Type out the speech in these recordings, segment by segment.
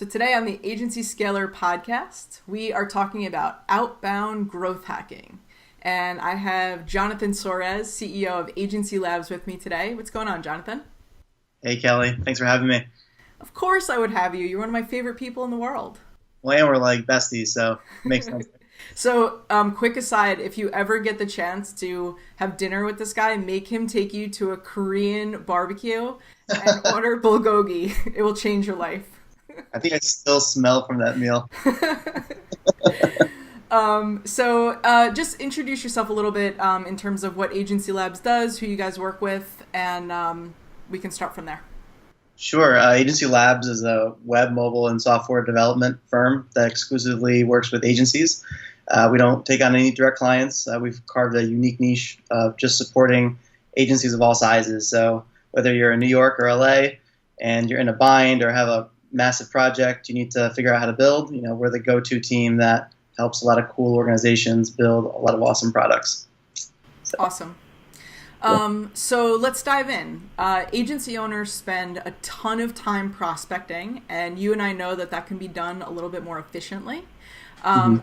Today on the Agency Scaler podcast, we are talking about outbound growth hacking. And I have Jonathan Soares, CEO of Agency Labs, with me today. What's going on, Jonathan? Hey, Kelly. Thanks for having me. Of course I would have you. You're one of my favorite people in the world. Well, and we're like besties, so it makes sense. So, quick aside, if you ever get the chance to have dinner with this guy, make him take you to a Korean barbecue and order bulgogi. It will change your life. I think I still smell from that meal. Just introduce yourself a little bit in terms of what Agency Labs does, who you guys work with, and we can start from there. Sure. Agency Labs is a web, mobile, and software development firm that exclusively works with agencies. We don't take on any direct clients. We've carved a unique niche of just supporting agencies of all sizes. So whether you're in New York or LA and you're in a bind or have a massive project you need to figure out how to build, we're the go-to team that helps a lot of cool organizations build a lot of awesome products. So. Awesome. So let's dive in. Agency owners spend a ton of time prospecting, and you and I know that can be done a little bit more efficiently.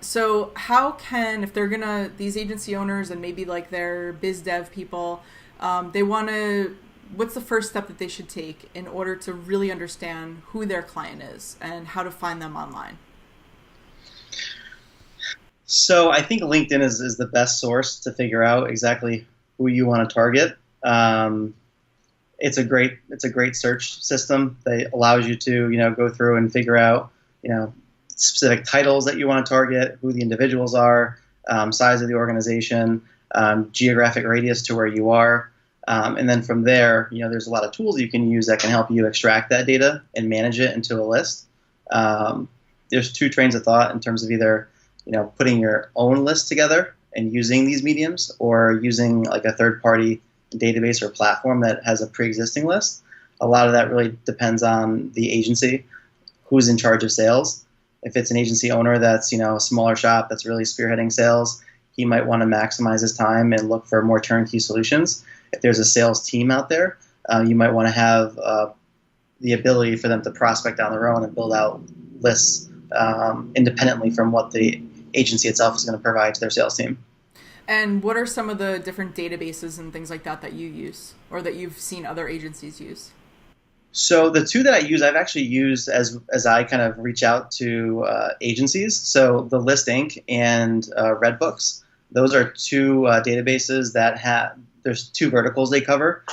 So how can, if they're gonna, these agency owners and maybe like their biz dev people, what's the first step that they should take in order to really understand who their client is and how to find them online? So I think LinkedIn is the best source to figure out exactly who you want to target. It's a great search system that allows you to go through and figure out specific titles that you want to target, who the individuals are, size of the organization, geographic radius to where you are. And then from there, there's a lot of tools you can use that can help you extract that data and manage it into a list. There's two trains of thought in terms of either, putting your own list together and using these mediums, or using like a third-party database or platform that has a pre-existing list. A lot of that really depends on the agency, who's in charge of sales. If it's an agency owner that's, a smaller shop that's really spearheading sales, he might want to maximize his time and look for more turnkey solutions. If there's a sales team out there, you might want to have the ability for them to prospect on their own and build out lists independently from what the agency itself is going to provide to their sales team. And what are some of the different databases and things like that you use, or that you've seen other agencies use? So the two that I use, I've actually used as I kind of reach out to agencies. So the List Inc. and Redbooks, those are two databases that there's two verticals they cover,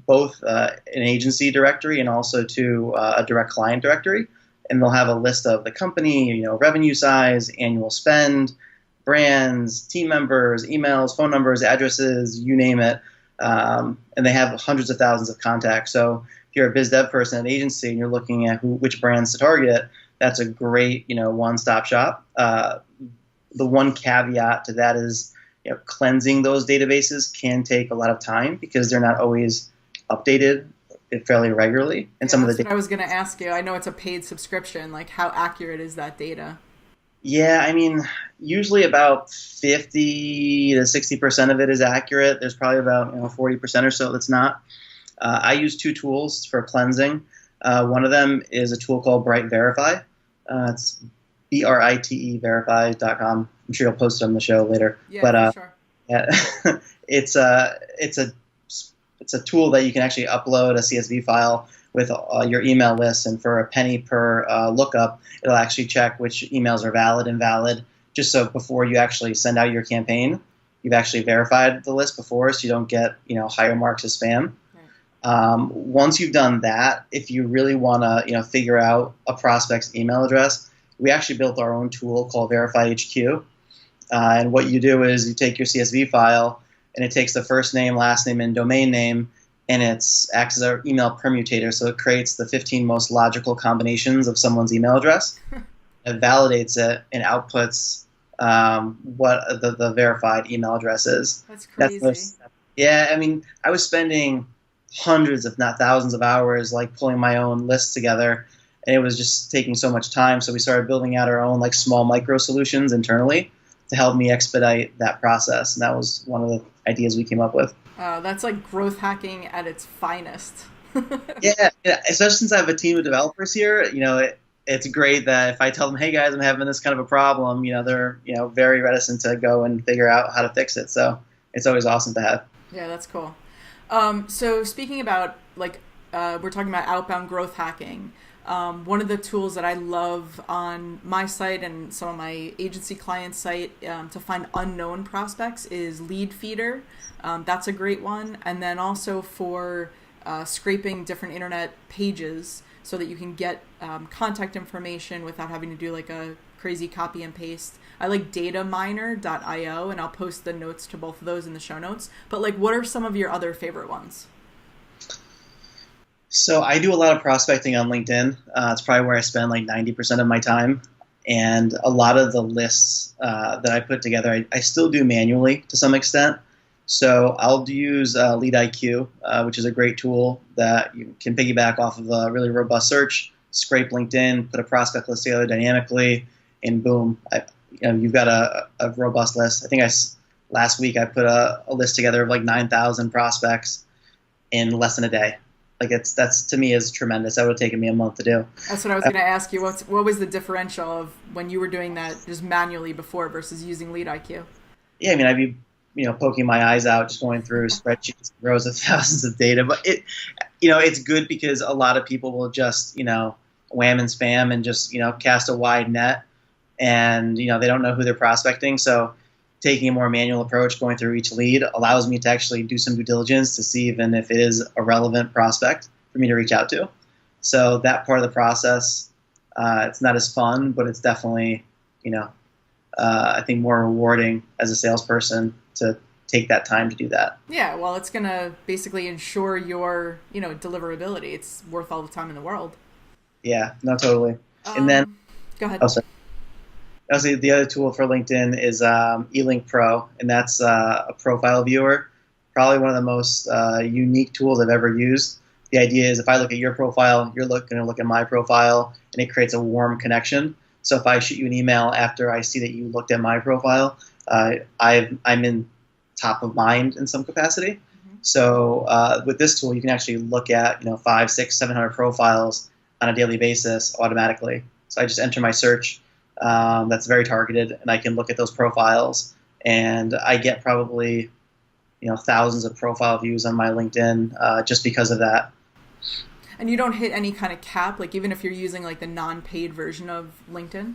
both an agency directory and also to a direct client directory. And they'll have a list of the company, revenue size, annual spend, brands, team members, emails, phone numbers, addresses, you name it. And they have hundreds of thousands of contacts. So if you're a biz dev person at an agency and you're looking at which brands to target, that's a great, one-stop shop. The one caveat to that is, cleansing those databases can take a lot of time because they're not always updated fairly regularly. And that's what I was going to ask you. I know it's a paid subscription. Like, how accurate is that data? Yeah, I mean, usually about 50 to 60% of it is accurate. There's probably about 40% or so that's not. I use two tools for cleansing. One of them is a tool called Bright Verify. It's BRITE verify.com. I'm sure you'll post it on the show later. Yeah, but, sure. Yeah, it's a tool that you can actually upload a CSV file with your email list, and for a penny per lookup, it'll actually check which emails are valid and invalid, just so before you actually send out your campaign, you've actually verified the list before, so you don't get higher marks of spam. Right. Once you've done that, if you really want to figure out a prospect's email address, we actually built our own tool called Verify HQ. And what you do is you take your CSV file, and it takes the first name, last name, and domain name, and it acts as our email permutator. So it creates the 15 most logical combinations of someone's email address. It validates it and outputs what the verified email address is. That's crazy. Yeah, I mean, I was spending hundreds, if not thousands of hours, like pulling my own lists together, and it was just taking so much time. So we started building out our own like small micro solutions internally to help me expedite that process. And that was one of the ideas we came up with. That's like growth hacking at its finest. Yeah, especially since I have a team of developers here, it's great that if I tell them, hey guys, I'm having this kind of a problem, they're, very reticent to go and figure out how to fix it. So it's always awesome to have. Yeah, that's cool. So speaking about we're talking about outbound growth hacking. One of the tools that I love on my site and some of my agency clients' site to find unknown prospects is Lead Feeder. That's a great one. And then also for scraping different internet pages so that you can get contact information without having to do like a crazy copy and paste. I like dataminer.io, and I'll post the notes to both of those in the show notes. But like, what are some of your other favorite ones? So I do a lot of prospecting on LinkedIn. It's probably where I spend like 90% of my time. And a lot of the lists that I put together, I still do manually to some extent. So I'll use Lead IQ, which is a great tool that you can piggyback off of a really robust search, scrape LinkedIn, put a prospect list together dynamically, and boom, you've got a robust list. I think last week I put a list together of like 9,000 prospects in less than a day. Like that's to me is tremendous. That would have taken me a month to do. That's what I was going to ask you. What was the differential of when you were doing that just manually before versus using Lead IQ? Yeah, I mean, I'd be poking my eyes out, just going through spreadsheets, rows of thousands of data. But it's good because a lot of people will just wham and spam and just cast a wide net, and they don't know who they're prospecting. So taking a more manual approach, going through each lead, allows me to actually do some due diligence to see even if it is a relevant prospect for me to reach out to. So that part of the process, it's not as fun, but it's definitely, I think more rewarding as a salesperson to take that time to do that. Yeah, well, it's going to basically ensure your, deliverability. It's worth all the time in the world. Yeah, no, totally. And then, go ahead. Also, the other tool for LinkedIn is eLink Pro, and that's a profile viewer. Probably one of the most unique tools I've ever used. The idea is if I look at your profile, you're going to look at my profile, and it creates a warm connection. So if I shoot you an email after I see that you looked at my profile, I'm in top of mind in some capacity. Mm-hmm. So with this tool, you can actually look at 500, 600, 700 profiles on a daily basis automatically. So I just enter my search. That's very targeted, and I can look at those profiles, and I get probably thousands of profile views on my LinkedIn just because of that. And you don't hit any kind of cap, like even if you're using like the non-paid version of LinkedIn?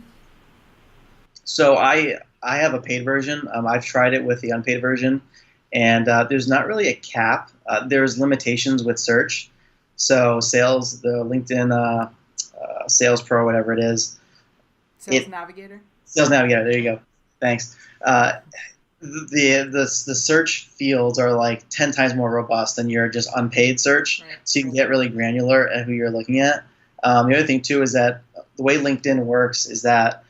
So I have a paid version. I've tried it with the unpaid version, and there's not really a cap. There's limitations with search. So the LinkedIn Sales Pro, whatever it is. Sales Navigator? Sales Navigator, there you go. Thanks. The search fields are like 10 times more robust than your just unpaid search, right. So you can get really granular at who you're looking at. The other thing, too, is that the way LinkedIn works is that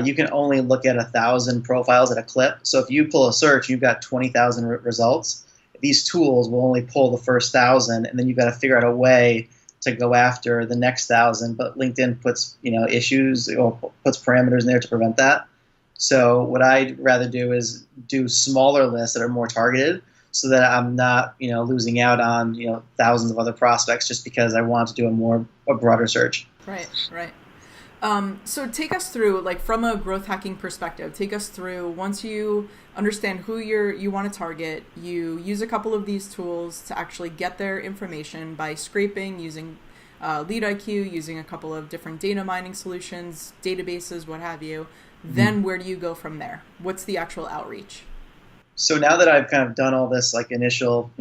you can only look at 1,000 profiles at a clip. So if you pull a search, you've got 20,000 results. These tools will only pull the first 1,000, and then you've got to figure out a way to go after the next 1,000, but LinkedIn puts issues or puts parameters in there to prevent that. So what I'd rather do is do smaller lists that are more targeted, so that I'm not losing out on thousands of other prospects just because I want to do a broader search. Right. So take us through, like from a growth hacking perspective, take us through once you understand who you want to target, you use a couple of these tools to actually get their information by scraping, using Lead IQ, using a couple of different data mining solutions, databases, what have you. Mm-hmm. Then where do you go from there? What's the actual outreach? So now that I've kind of done all this like initial,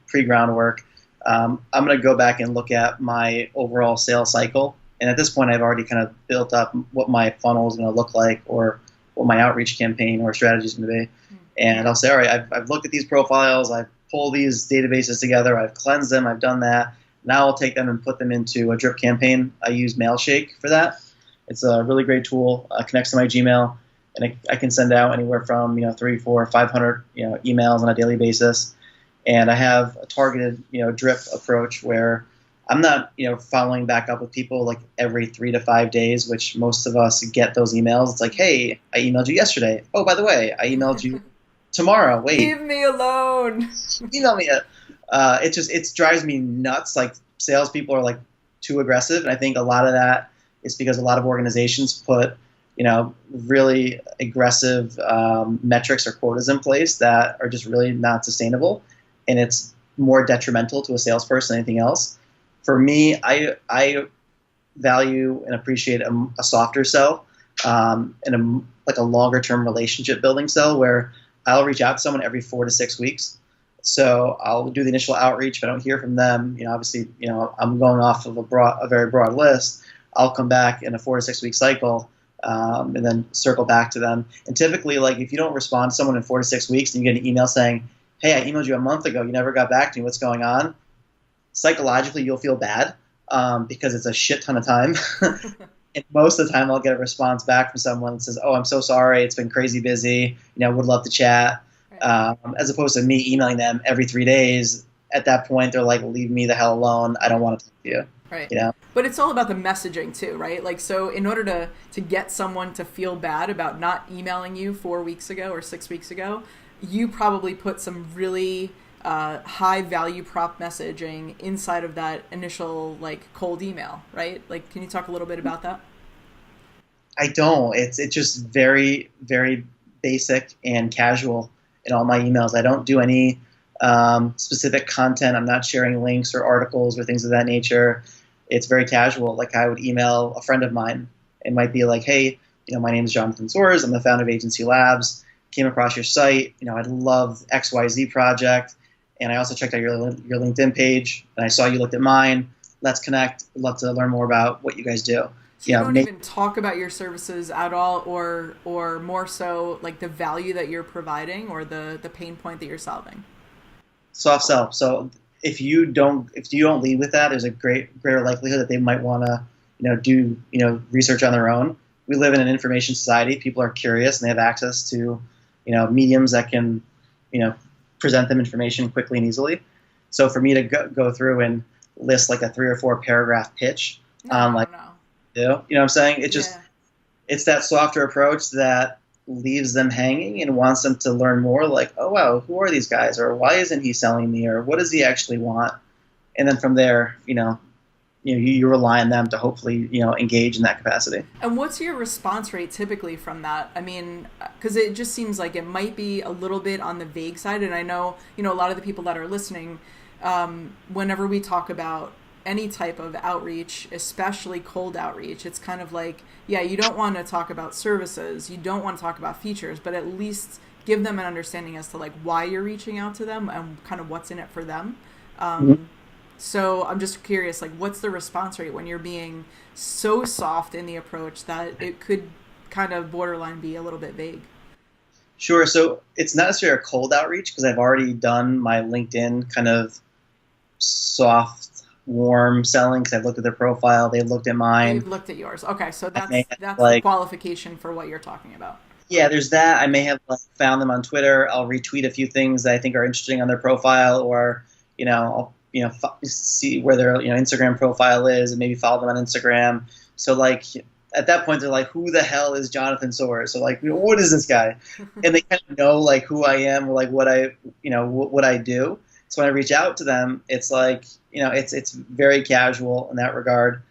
pre-groundwork, I'm going to go back and look at my overall sales cycle. And at this point, I've already kind of built up what my funnel is going to look like, or what my outreach campaign or strategy is going to be. Mm-hmm. And I'll say, all right, I've looked at these profiles, I've pulled these databases together, I've cleansed them, I've done that. Now I'll take them and put them into a drip campaign. I use Mailshake for that. It's a really great tool. Connects to my Gmail, and I can send out anywhere from 300, 400, 500 emails on a daily basis. And I have a targeted drip approach where I'm not following back up with people like every 3 to 5 days, which most of us get those emails. It's like, hey, I emailed you yesterday. Oh, by the way, I emailed you tomorrow. Wait, leave me alone. Email me. It drives me nuts. Like salespeople are like too aggressive, and I think a lot of that It's because a lot of organizations put, really aggressive metrics or quotas in place that are just really not sustainable, and it's more detrimental to a salesperson than anything else. For me, I value and appreciate a softer sell, and a longer term relationship building sell where I'll reach out to someone every 4 to 6 weeks. So I'll do the initial outreach. If I don't hear from them, obviously, I'm going off of a very broad list. I'll come back in a 4 to 6 week cycle, and then circle back to them. And typically, like if you don't respond to someone in 4 to 6 weeks and you get an email saying, "Hey, I emailed you a month ago. You never got back to me. What's going on?" Psychologically, you'll feel bad, because it's a shit ton of time. And most of the time, I'll get a response back from someone that says, "Oh, I'm so sorry. It's been crazy busy. Would love to chat." As opposed to me emailing them every 3 days. At that point, they're like, "Leave me the hell alone. I don't want to talk to you." Right. But it's all about the messaging too, right? Like, so in order to get someone to feel bad about not emailing you 4 weeks ago or 6 weeks ago, you probably put some really high value prop messaging inside of that initial like cold email, right? Like, can you talk a little bit about that? I don't. It's just very, very basic and casual in all my emails. I don't do any specific content. I'm not sharing links or articles or things of that nature. It's very casual. Like I would email a friend of mine. It might be like, "Hey, my name is Jonathan Soares. I'm the founder of Agency Labs. Came across your site. I love XYZ project. And I also checked out your LinkedIn page, and I saw you looked at mine. Let's connect. I'd love to learn more about what you guys do." So you don't even talk about your services at all, or more so like the value that you're providing or the pain point that you're solving? Soft sell. So if you don't lead with that, there's a greater likelihood that they might want to do research on their own. We live in an information society. People are curious and they have access to mediums that can present them information quickly and easily. So for me to go through and list like a 3 or 4 paragraph pitch, No. you know what I'm saying? It's that softer approach that leaves them hanging and wants them to learn more. Like, "Oh wow, who are these guys?" Or "Why isn't he selling me?" Or "What does he actually want?" And then from there, you rely on them to hopefully engage in that capacity. And what's your response rate typically from that? I mean, because it just seems like it might be a little bit on the vague side. And I know a lot of the people that are listening, whenever we talk about any type of outreach, especially cold outreach, it's kind of like, yeah, you don't want to talk about services, you don't want to talk about features, but at least give them an understanding as to like why you're reaching out to them and kind of what's in it for them. So I'm just curious, like, what's the response rate when you're being so soft in the approach that it could kind of borderline be a little bit vague? Sure. So it's not necessarily a cold outreach because I've already done my LinkedIn kind of soft, warm selling because I've looked at their profile, they've looked at mine. You've looked at yours. Okay, so that's like, the qualification for what you're talking about. Yeah, there's that. I may have found them on Twitter. I'll retweet a few things that I think are interesting on their profile, or I'll see where their Instagram profile is and maybe follow them on Instagram. So like at that point they're like, "Who the hell is Jonathan Soares?" So like, what is this guy? And they kind of know like who I am or like what I do. So when I reach out to them, it's like, it's very casual in that regard.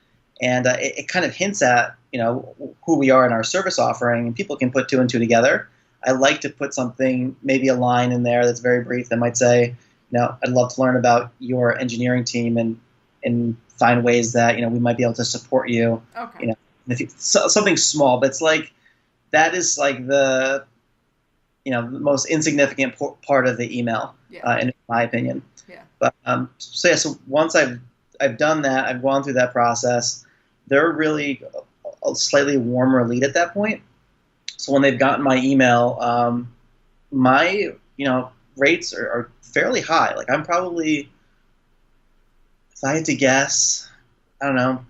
And it kind of hints at, who we are in our service offering, and people can put 2 and 2 together. I like to put something, maybe a line in there that's very brief that might say, "I'd love to learn about your engineering team and find ways that, we might be able to support you." Okay. Something small, but it's like, that is like the most insignificant part of the email, in my opinion. Yeah. But so once I've done that, I've gone through that process. They're really a slightly warmer lead at that point. So when they've gotten my email, my rates are fairly high. Like I'm probably, if I had to guess, I don't know,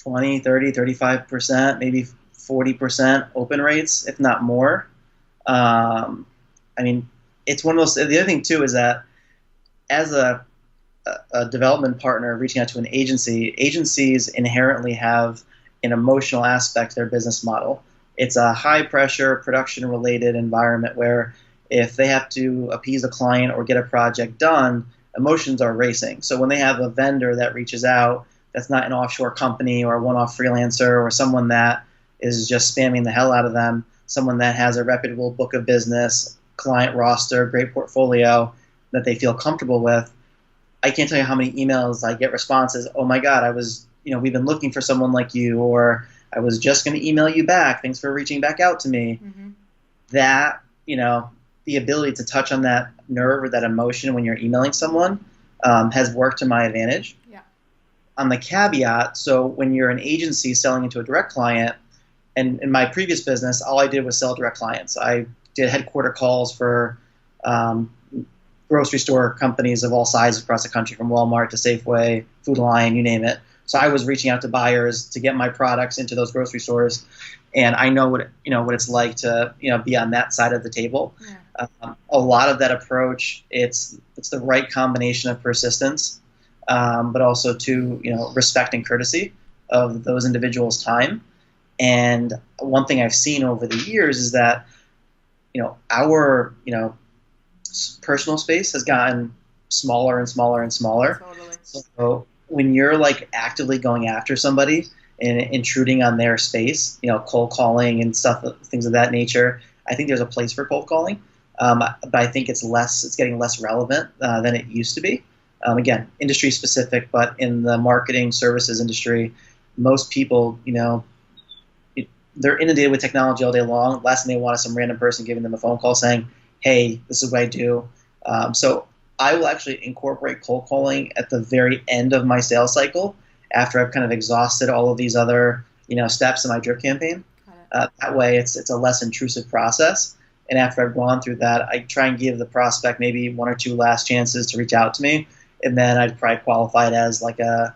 20, 30, 35%, maybe 40% open rates, if not more. I mean, it's one of those. The other thing too is that as a development partner reaching out to an agency, agencies inherently have an emotional aspect to their business model. It's a high pressure, production related environment where if they have to appease a client or get a project done, emotions are racing. So when they have a vendor that reaches out that's not an offshore company or a one-off freelancer or someone that is just spamming the hell out of them, someone that has a reputable book of business, client roster, great portfolio that they feel comfortable with. I can't tell you how many emails I get responses. Oh my God, we've been looking for someone like you, or I was just going to email you back. Thanks for reaching back out to me. Mm-hmm. That, the ability to touch on that nerve or that emotion when you're emailing someone has worked to my advantage. Yeah. On the caveat, so when you're an agency selling into a direct client, and in my previous business, all I did was sell direct clients. I did headquarter calls for grocery store companies of all sizes across the country, from Walmart to Safeway, Food Lion, you name it. So I was reaching out to buyers to get my products into those grocery stores, and I know what it's like to be on that side of the table. Yeah. A lot of that approach, it's the right combination of persistence, but also to respect and courtesy of those individuals' time. And one thing I've seen over the years is that our personal space has gotten smaller and smaller and smaller. Totally. So when you're like actively going after somebody and intruding on their space, cold calling and stuff, things of that nature, I think there's a place for cold calling, but I think it's getting less relevant than it used to be. Again, industry specific, but in the marketing services industry, most people, they're inundated with technology all day long. Last thing they want is some random person giving them a phone call saying, hey, this is what I do. So I will actually incorporate cold calling at the very end of my sales cycle after I've kind of exhausted all of these other steps in my drip campaign. That way it's a less intrusive process. And after I've gone through that, I try and give the prospect maybe one or two last chances to reach out to me. And then I'd probably qualify it as a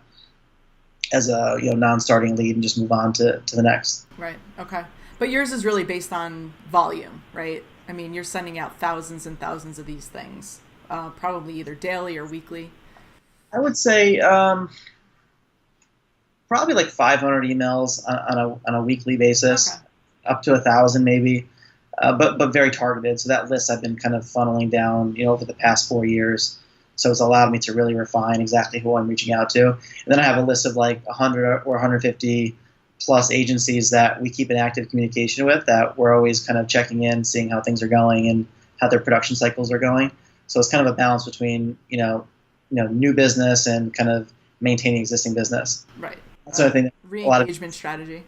non-starting lead and just move on to the next. Right. Okay. But yours is really based on volume, right? I mean, you're sending out thousands and thousands of these things, probably either daily or weekly. I would say probably like 500 emails on a weekly basis, okay. Up to 1,000 maybe, but very targeted. So that list I've been kind of funneling down, over the past 4 years. So it's allowed me to really refine exactly who I'm reaching out to. And then I have a list of like 100 or 150 plus agencies that we keep in active communication with, that we're always kind of checking in, seeing how things are going and how their production cycles are going. So it's kind of a balance between, new business and kind of maintaining existing business. Right. That's the thing. Reengagement strategy.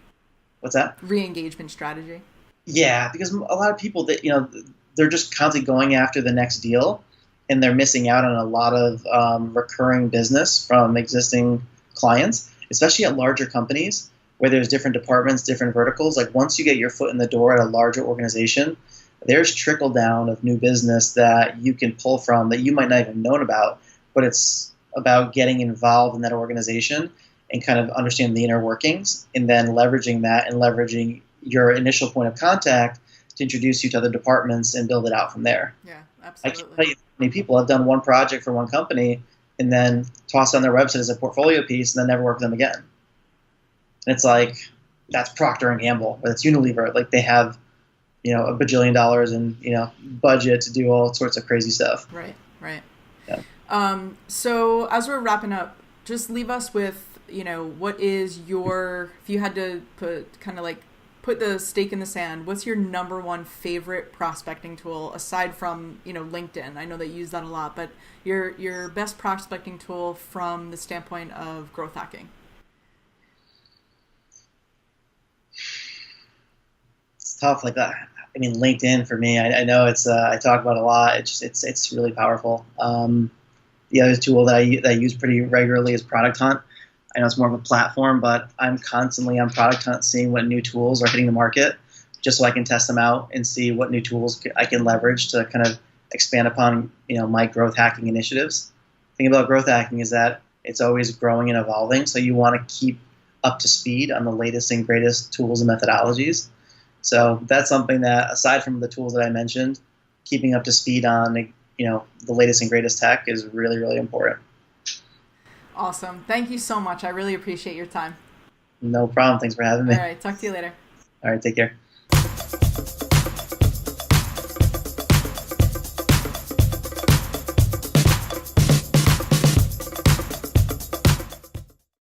What's that? Reengagement strategy. Yeah, because a lot of people that, they're just constantly going after the next deal, and they're missing out on a lot of recurring business from existing clients, especially at larger companies where there's different departments, different verticals. Like once you get your foot in the door at a larger organization, there's trickle down of new business that you can pull from that you might not even known about, but it's about getting involved in that organization and kind of understanding the inner workings, and then leveraging that and leveraging your initial point of contact to introduce you to other departments and build it out from there. Yeah, I absolutely. can't tell you how many people have done one project for one company and then tossed on their website as a portfolio piece and then never worked with them again. And it's like, that's Procter and Gamble, or that's Unilever. Like they have, $1 bajillion in, budget to do all sorts of crazy stuff. Right. Yeah. So as we're wrapping up, just leave us with, what is if you had to put the stake in the sand, what's your number one favorite prospecting tool aside from, LinkedIn? I know that you use that a lot, but your best prospecting tool from the standpoint of growth hacking? It's tough like that. I mean, LinkedIn for me, I know it's, I talk about it a lot. It's really powerful. The other tool that I use pretty regularly is Product Hunt. I know it's more of a platform, but I'm constantly on Product Hunt seeing what new tools are hitting the market, just so I can test them out and see what new tools I can leverage to kind of expand upon, my growth hacking initiatives. The thing about growth hacking is that it's always growing and evolving, so you want to keep up to speed on the latest and greatest tools and methodologies. So that's something that, aside from the tools that I mentioned, keeping up to speed on, the latest and greatest tech is really, really important. Awesome. Thank you so much. I really appreciate your time. No problem. Thanks for having me. All right. Talk to you later. All right. Take care.